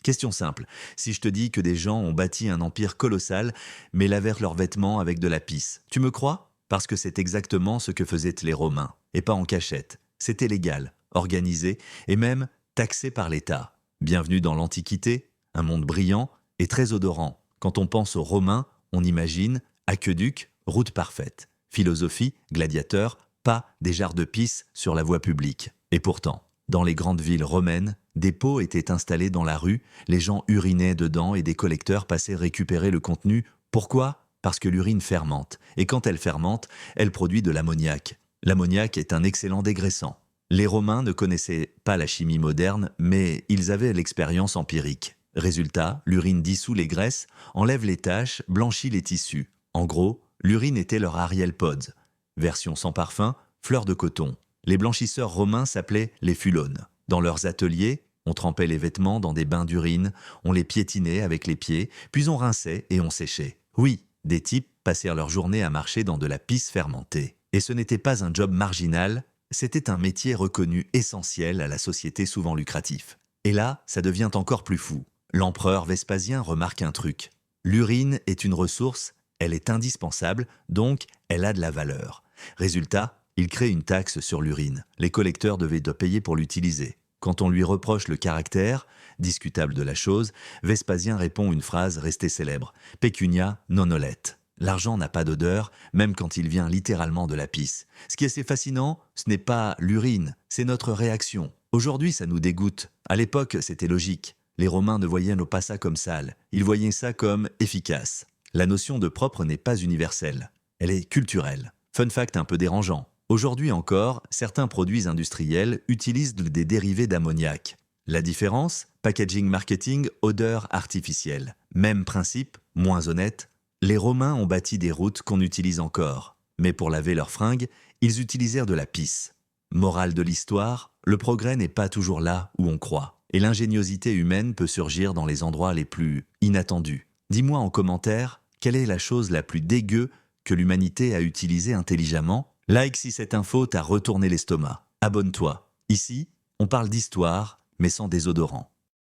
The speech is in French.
Question simple, si je te dis que des gens ont bâti un empire colossal, mais lavèrent leurs vêtements avec de la pisse, tu me crois? Parce que c'est exactement ce que faisaient les Romains, et pas en cachette. C'était légal, organisé, et même taxé par l'État. Bienvenue dans l'Antiquité, un monde brillant et très odorant. Quand on pense aux Romains, on imagine aqueduc, route parfaite. Philosophie, gladiateur, pas des jarres de pisse sur la voie publique. Et pourtant, dans les grandes villes romaines, des pots étaient installés dans la rue, les gens urinaient dedans et des collecteurs passaient récupérer le contenu. Pourquoi? Parce que l'urine fermente, et quand elle fermente, elle produit de l'ammoniac. L'ammoniac est un excellent dégraissant. Les Romains ne connaissaient pas la chimie moderne, mais ils avaient l'expérience empirique. Résultat, l'urine dissout les graisses, enlève les taches, blanchit les tissus. En gros, l'urine était leur Ariel Pods. Version sans parfum, fleur de coton. Les blanchisseurs romains s'appelaient les fulones. Dans leurs ateliers, on trempait les vêtements dans des bains d'urine, on les piétinait avec les pieds, puis on rinçait et on séchait. Oui, des types passèrent leur journée à marcher dans de la pisse fermentée. Et ce n'était pas un job marginal, c'était un métier reconnu essentiel à la société souvent lucratif. Et là, ça devient encore plus fou. L'empereur Vespasien remarque un truc. L'urine est une ressource, elle est indispensable, donc elle a de la valeur. Résultat, il crée une taxe sur l'urine. Les collecteurs devaient payer pour l'utiliser. Quand on lui reproche le caractère, discutable de la chose, Vespasien répond une phrase restée célèbre. Pecunia non olet. L'argent n'a pas d'odeur, même quand il vient littéralement de la pisse. Ce qui est assez fascinant, ce n'est pas l'urine, c'est notre réaction. Aujourd'hui, ça nous dégoûte. À l'époque, c'était logique. Les Romains ne voyaient pas ça comme sale, ils voyaient ça comme efficace. La notion de propre n'est pas universelle, elle est culturelle. Fun fact un peu dérangeant. Aujourd'hui encore, certains produits industriels utilisent des dérivés d'ammoniac. La différence? Packaging marketing, odeur artificielle. Même principe, moins honnête. Les Romains ont bâti des routes qu'on utilise encore. Mais pour laver leurs fringues, ils utilisèrent de la pisse. Morale de l'histoire, le progrès n'est pas toujours là où on croit. Et l'ingéniosité humaine peut surgir dans les endroits les plus inattendus. Dis-moi en commentaire, quelle est la chose la plus dégueu que l'humanité a utilisée intelligemment? Like si cette info t'a retourné l'estomac. Abonne-toi. Ici, on parle d'histoire, mais sans désodorant.